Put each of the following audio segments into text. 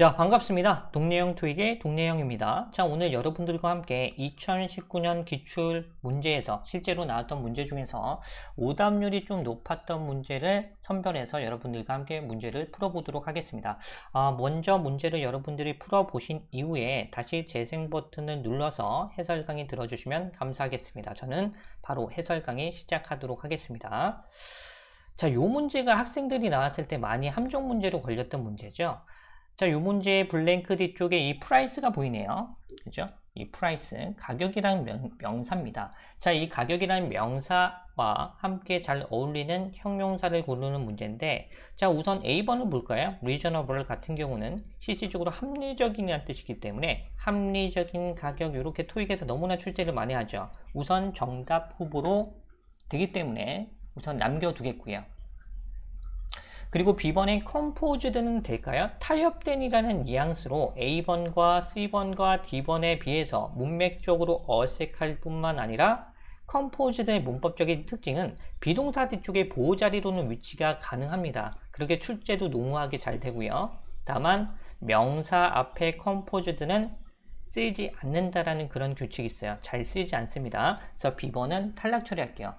자, 반갑습니다. 동네형 토익의 동네형입니다. 자, 오늘 여러분들과 함께 2019년 기출 문제에서 실제로 나왔던 문제 중에서 오답률이 좀 높았던 문제를 선별해서 여러분들과 함께 문제를 풀어보도록 하겠습니다. 먼저 문제를 여러분들이 풀어보신 이후에 다시 재생 버튼을 눌러서 해설 강의 들어주시면 감사하겠습니다. 저는 바로 해설 강의 시작하도록 하겠습니다. 자, 요 문제가 학생들이 나왔을 때 많이 함정 문제로 걸렸던 문제죠. 자, 이 문제의 블랭크 뒤쪽에 이 프라이스가 보이네요. 그죠? 이 프라이스, 가격이라는 명사입니다. 자, 이 가격이라는 명사와 함께 잘 어울리는 형용사를 고르는 문제인데, 자, 우선 A번을 볼까요? reasonable 같은 경우는 실질적으로 합리적인이라는 뜻이기 때문에 합리적인 가격, 이렇게 토익에서 너무나 출제를 많이 하죠. 우선 정답 후보로 되기 때문에 우선 남겨두겠고요. 그리고 B번의 composed는 될까요? 타협된이라는 뉘앙스로 A번과 C번과 D번에 비해서 문맥적으로 어색할 뿐만 아니라 composed의 문법적인 특징은 비동사 뒤쪽에 보호자리로는 위치가 가능합니다. 그렇게 출제도 농후하게 잘 되고요. 다만 명사 앞에 composed는 쓰이지 않는다라는 그런 규칙이 있어요. 잘 쓰이지 않습니다. 그래서 B번은 탈락 처리할게요.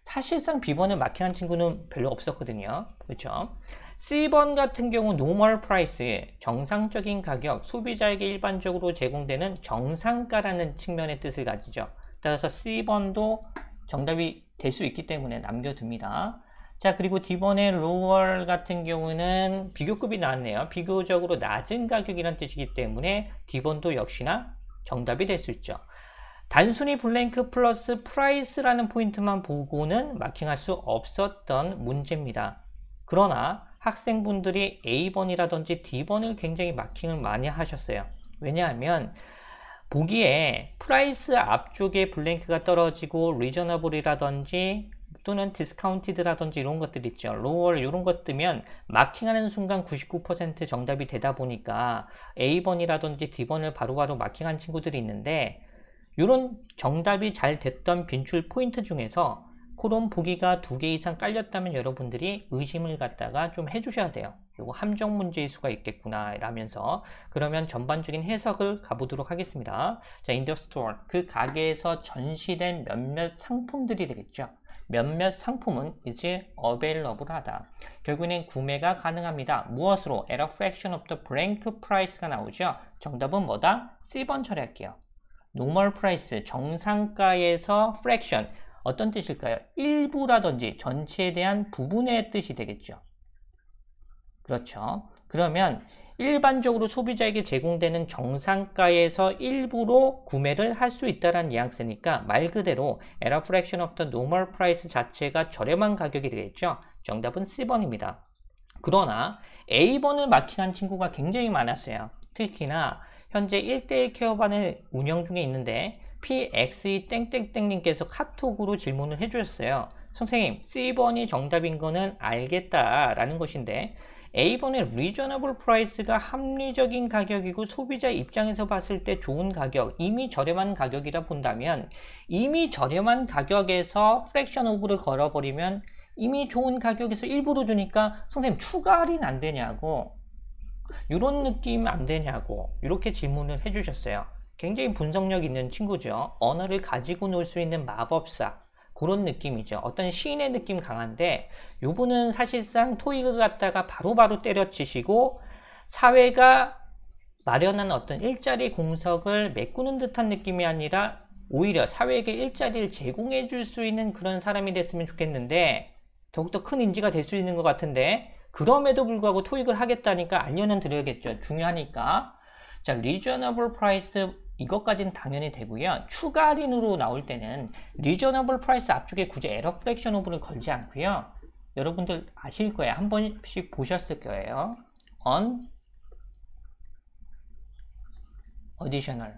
사실상 B번을 마킹한 친구는 별로 없었거든요. 그렇죠? C번 같은 경우 normal price, 정상적인 가격, 소비자에게 일반적으로 제공되는 정상가라는 측면의 뜻을 가지죠. 따라서 C번도 정답이 될 수 있기 때문에 남겨둡니다. 자, 그리고 D번의 lower 같은 경우는 비교급이 나왔네요. 비교적으로 낮은 가격이라는 뜻이기 때문에 D번도 역시나 정답이 될 수 있죠. 단순히 블랭크 플러스 프라이스라는 포인트만 보고는 마킹할 수 없었던 문제입니다. 그러나 학생분들이 A번이라든지 D번을 굉장히 마킹을 많이 하셨어요. 왜냐하면 보기에 프라이스 앞쪽에 블랭크가 떨어지고 리저너블이라든지 또는 디스카운티드라든지 이런 것들 있죠. 로월 이런 것 뜨면 마킹하는 순간 99% 정답이 되다 보니까 A번이라든지 D번을 바로바로 마킹한 친구들이 있는데 이런 정답이 잘 됐던 빈출 포인트 중에서 그런 보기가 2개 이상 깔렸다면 여러분들이 의심을 갖다가 좀 해주셔야 돼요. 이거 함정 문제일 수가 있겠구나 라면서 그러면 전반적인 해석을 가보도록 하겠습니다. 자, in the store, 그 가게에서 전시된 몇몇 상품들이 되겠죠. 몇몇 상품은 이제 available 하다. 결국에는 구매가 가능합니다. 무엇으로? at a fraction of the blank price가 나오죠. 정답은 뭐다? C번 처리할게요. normal price, 정상가에서 fraction, 어떤 뜻일까요? 일부라든지 전체에 대한 부분의 뜻이 되겠죠. 그렇죠. 그러면 일반적으로 소비자에게 제공되는 정상가에서 일부로 구매를 할 수 있다는 뉘앙스니까 말 그대로 at a fraction of the normal price 자체가 저렴한 가격이 되겠죠. 정답은 C번입니다. 그러나 A번을 마킹한 친구가 굉장히 많았어요. 특히나 현재 1대1 케어반을 운영 중에 있는데 PXE 땡땡땡님께서 카톡으로 질문을 해주셨어요. 선생님, C번이 정답인 거는 알겠다라는 것인데 A번의 reasonable price가 합리적인 가격이고 소비자 입장에서 봤을 때 좋은 가격, 이미 저렴한 가격이라 본다면 이미 저렴한 가격에서 fraction of를 걸어버리면 이미 좋은 가격에서 일부러 주니까 선생님 추가 할인 안 되냐고, 이런 느낌 안 되냐고 이렇게 질문을 해주셨어요. 굉장히 분석력 있는 친구죠. 언어를 가지고 놀 수 있는 마법사, 그런 느낌이죠. 어떤 시인의 느낌 강한데 요분은 사실상 토익을 갖다가 바로바로 때려치시고 사회가 마련한 어떤 일자리 공석을 메꾸는 듯한 느낌이 아니라 오히려 사회에게 일자리를 제공해 줄 수 있는 그런 사람이 됐으면 좋겠는데 더욱더 큰 인지가 될 수 있는 것 같은데 그럼에도 불구하고 토익을 하겠다니까 알려는 드려야겠죠. 중요하니까. 자, reasonable price 이것까지는 당연히 되고요. 추가 할인으로 나올 때는 reasonable price 앞쪽에 굳이 error fraction of를 걸지 않고요. 여러분들 아실 거예요. 한 번씩 보셨을 거예요. on additional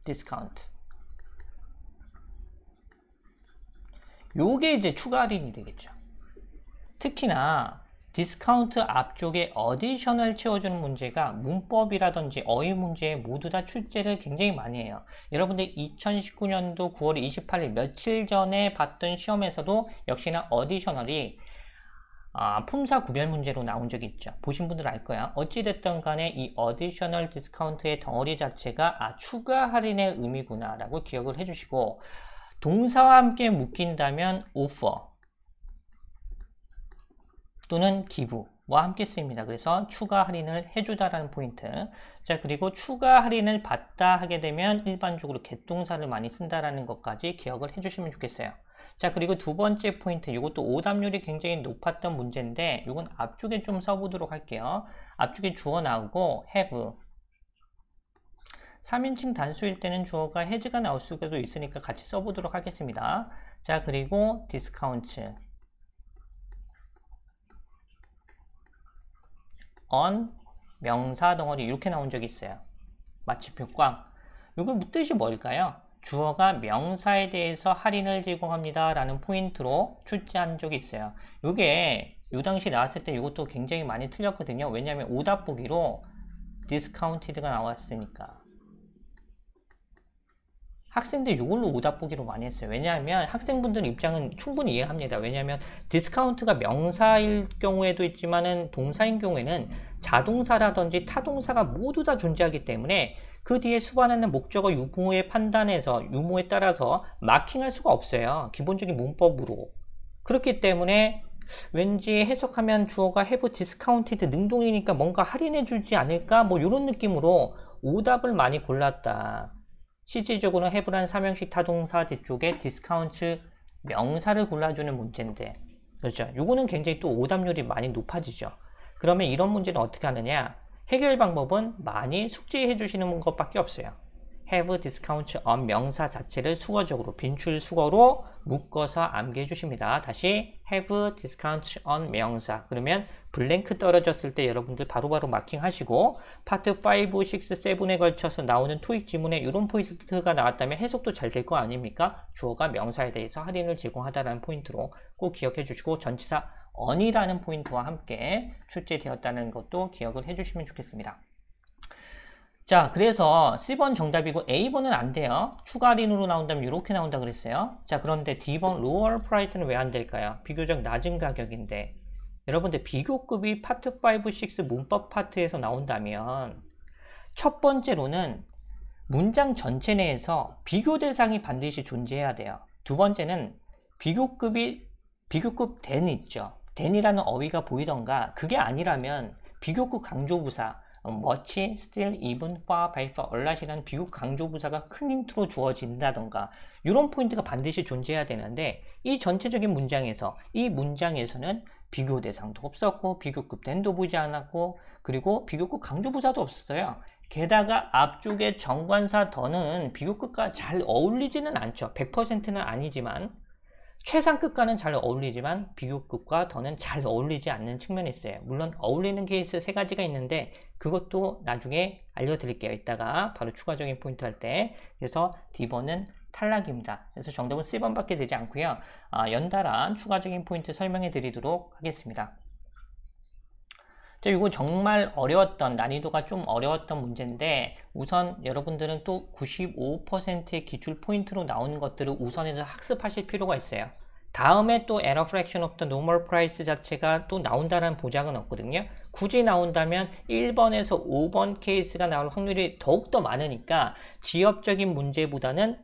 discount. 요게 이제 추가 할인이 되겠죠. 특히나 디스카운트 앞쪽에 어디셔널 채워주는 문제가 문법이라든지 어휘 문제에 모두 다 출제를 굉장히 많이 해요. 여러분들 2019년도 9월 28일 며칠 전에 봤던 시험에서도 역시나 어디셔널이 품사 구별 문제로 나온 적이 있죠. 보신 분들 알 거야. 어찌됐든 간에 이 additional discount의 덩어리 자체가 추가 할인의 의미구나 라고 기억을 해주시고, 동사와 함께 묶인다면 offer 또는 기부와 함께 쓰입니다. 그래서 추가 할인을 해주다라는 포인트. 자, 그리고 추가 할인을 받다 하게 되면 일반적으로 get 동사를 많이 쓴다라는 것까지 기억을 해주시면 좋겠어요. 자, 그리고 두 번째 포인트, 이것도 오답률이 굉장히 높았던 문제인데 이건 앞쪽에 좀 써보도록 할게요. 앞쪽에 주어 나오고 have 3인칭 단수일 때는 주어가 has가 나올 수도 있으니까 같이 써보도록 하겠습니다. 자, 그리고 discount on 명사 덩어리 이렇게 나온 적이 있어요. 마침표 꽝. 이거 뜻이 뭘까요? 주어가 명사에 대해서 할인을 제공합니다 라는 포인트로 출제한 적이 있어요. 이게 요 당시 나왔을 때 이것도 굉장히 많이 틀렸거든요. 왜냐하면 오답 보기로 discounted가 나왔으니까. 학생들 이걸로 오답 보기로 많이 했어요. 왜냐하면 학생분들 입장은 충분히 이해합니다. 왜냐하면 디스카운트가 명사일 경우에도 있지만은 동사인 경우에는 자동사라든지 타동사가 모두 다 존재하기 때문에 그 뒤에 수반하는 목적어 유무의 판단에서 유무에 따라서 마킹할 수가 없어요. 기본적인 문법으로. 그렇기 때문에 왠지 해석하면 주어가 have discounted 능동이니까 뭔가 할인해 주지 않을까? 뭐 이런 느낌으로 오답을 많이 골랐다. 실질적으로는 have란 삼형식 타동사 뒤쪽에 discount 명사를 골라주는 문제인데, 그렇죠? 요거는 굉장히 또 오답률이 많이 높아지죠. 그러면 이런 문제는 어떻게 하느냐? 해결 방법은 많이 숙지해 주시는 것밖에 없어요. have discount on 명사 자체를 수거적으로 빈출 수거로 묶어서 암기해 주십니다. 다시 have discount on 명사. 그러면 블랭크 떨어졌을 때 여러분들 바로바로 마킹하시고 파트 5, 6, 7에 걸쳐서 나오는 토익 지문에 이런 포인트가 나왔다면 해석도 잘 될 거 아닙니까? 주어가 명사에 대해서 할인을 제공하다라는 포인트로 꼭 기억해 주시고 전치사 on이라는 포인트와 함께 출제되었다는 것도 기억을 해주시면 좋겠습니다. 자, 그래서 C번 정답이고 A번은 안 돼요. 추가 할인으로 나온다면 이렇게 나온다 그랬어요. 자, 그런데 D번 lower price는 왜 안 될까요? 비교적 낮은 가격인데 여러분들 비교급이 파트 5, 6 문법 파트에서 나온다면 첫 번째로는 문장 전체 내에서 비교 대상이 반드시 존재해야 돼요. 두 번째는 비교급 then 있죠. then이라는 어휘가 보이던가 그게 아니라면 비교급 강조부사 much, still, even, far, by far, a lot이라는 비교급 강조부사가 큰 힌트로 주어진다던가 이런 포인트가 반드시 존재해야 되는데 이 전체적인 문장에서 이 문장에서는 비교 대상도 없었고 비교급 then도 보이지 않았고 그리고 비교급 강조부사도 없었어요. 게다가 앞쪽에 정관사 더는 비교급과 잘 어울리지는 않죠. 100%는 아니지만 최상급과는 잘 어울리지만 비교급과 더는 잘 어울리지 않는 측면이 있어요. 물론 어울리는 케이스 3가지가 있는데 그것도 나중에 알려드릴게요. 이따가 바로 추가적인 포인트 할 때. 그래서 D번은 탈락입니다. 그래서 정답은 C번밖에 되지 않고요. 연달아 추가적인 포인트 설명해 드리도록 하겠습니다. 자, 이거 정말 어려웠던, 난이도가 좀 어려웠던 문제인데 우선 여러분들은 또 95%의 기출 포인트로 나오는 것들을 우선해서 학습하실 필요가 있어요. 다음에 또 error fraction of the normal price 자체가 또 나온다는 보장은 없거든요. 굳이 나온다면 1번에서 5번 케이스가 나올 확률이 더욱더 많으니까 지엽적인 문제보다는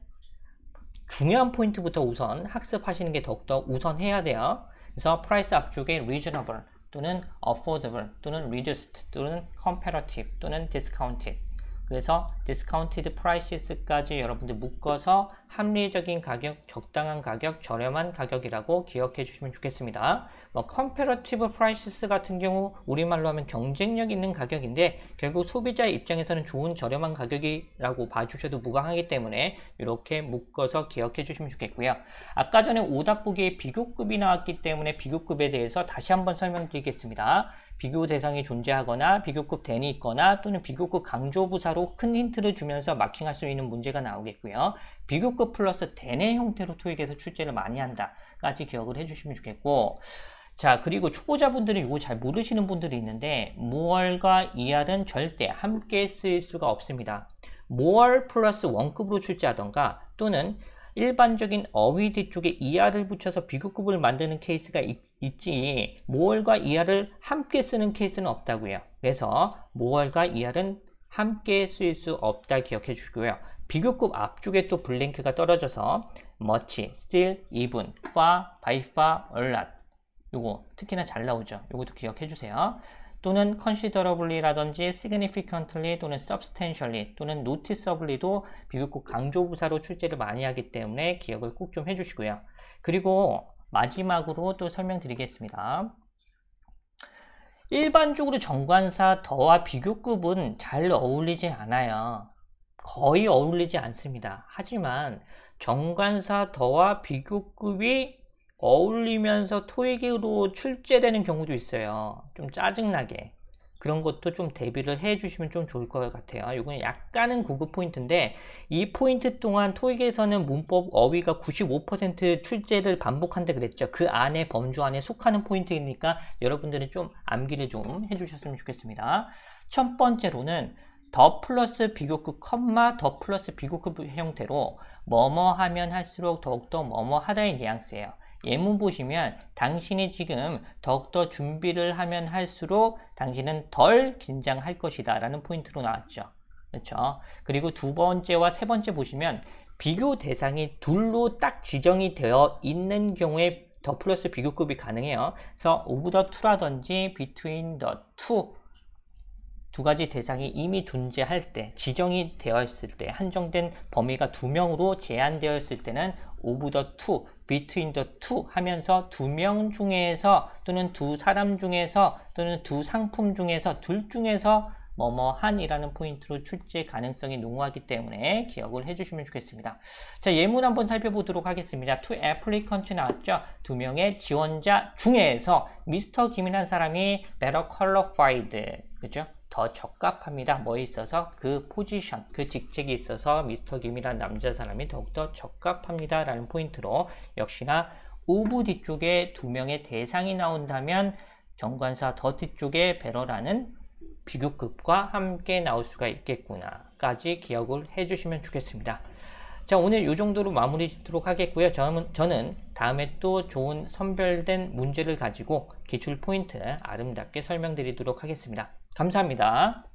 중요한 포인트부터 우선 학습하시는 게 더욱더 우선해야 돼요. 그래서 price 앞쪽에 reasonable 또는 affordable 또는 reduced 또는 comparative 또는 discounted. 그래서 discounted prices까지 여러분들 묶어서 합리적인 가격, 적당한 가격, 저렴한 가격이라고 기억해 주시면 좋겠습니다. comparative prices 같은 경우 우리말로 하면 경쟁력 있는 가격인데 결국 소비자의 입장에서는 좋은 저렴한 가격이라고 봐주셔도 무방하기 때문에 이렇게 묶어서 기억해 주시면 좋겠고요. 아까 전에 오답 보기에 비교급이 나왔기 때문에 비교급에 대해서 다시 한번 설명드리겠습니다. 비교 대상이 존재하거나 비교급 then이 있거나 또는 비교급 강조부사로 큰 힌트를 주면서 마킹할 수 있는 문제가 나오겠고요. 비교급 플러스 then의 형태로 토익에서 출제를 많이 한다까지 기억을 해주시면 좋겠고, 자, 그리고 초보자분들은 이거 잘 모르시는 분들이 있는데 more과 er은 절대 함께 쓰일 수가 없습니다. more 플러스 원급으로 출제하던가 또는 일반적인 어휘 뒤쪽에 ER을 붙여서 비교급을 만드는 케이스가 있지 more과 ER을 함께 쓰는 케이스는 없다고요. 그래서 more과 ER은 함께 쓰일 수 없다 기억해 주시고요. 비교급 앞쪽에 또 블랭크가 떨어져서 much, still, even, far, by far, a lot 요거 특히나 잘 나오죠. 요것도 기억해 주세요. 또는 considerably라든지 significantly 또는 substantially 또는 noticeably도 비교급 강조부사로 출제를 많이 하기 때문에 기억을 꼭 좀 해주시고요. 그리고 마지막으로 또 설명드리겠습니다. 일반적으로 정관사 더와 비교급은 잘 어울리지 않아요. 거의 어울리지 않습니다. 하지만 정관사 더와 비교급이 어울리면서 토익으로 출제되는 경우도 있어요. 좀 짜증나게. 그런 것도 좀 대비를 해 주시면 좀 좋을 것 같아요. 이건 약간은 고급 포인트인데 이 포인트 동안 토익에서는 문법 어휘가 95% 출제를 반복한다 그랬죠. 그 안에 범주 안에 속하는 포인트이니까 여러분들은 좀 암기를 좀 해주셨으면 좋겠습니다. 첫 번째로는 더 플러스 비교급 컴마 더 플러스 비교급 형태로 뭐뭐 하면 할수록 더욱더 뭐뭐 하다의 뉘앙스예요. 예문 보시면 당신이 지금 더욱더 준비를 하면 할수록 당신은 덜 긴장할 것이다 라는 포인트로 나왔죠. 그렇죠? 그리고 두 번째와 세 번째 보시면 비교 대상이 둘로 딱 지정이 되어 있는 경우에 더 플러스 비교급이 가능해요. 그래서 over the two라든지 between the two 두 가지 대상이 이미 존재할 때, 지정이 되어 있을 때, 한정된 범위가 두 명으로 제한되어 있을 때는 over the two, between the two 하면서 두 명 중에서 또는 두 사람 중에서 또는 두 상품 중에서 둘 중에서 뭐뭐한이라는 포인트로 출제 가능성이 농후하기 때문에 기억을 해주시면 좋겠습니다. 자, 예문 한번 살펴보도록 하겠습니다. Two applicants 나왔죠. 두 명의 지원자 중에서 미스터 김이라는 사람이 better qualified, 그죠? 더 적합합니다. 뭐에 있어서? 그 포지션, 그 직책에 있어서 미스터 김이라는 남자 사람이 더욱더 적합합니다. 라는 포인트로 역시나 오브 뒤쪽에 두 명의 대상이 나온다면 정관사 더 뒤쪽에 베러라는 비교급과 함께 나올 수가 있겠구나 까지 기억을 해주시면 좋겠습니다. 자, 오늘 이 정도로 마무리 짓도록 하겠고요. 저는 다음에 또 좋은 선별된 문제를 가지고 기출 포인트 아름답게 설명드리도록 하겠습니다. 감사합니다.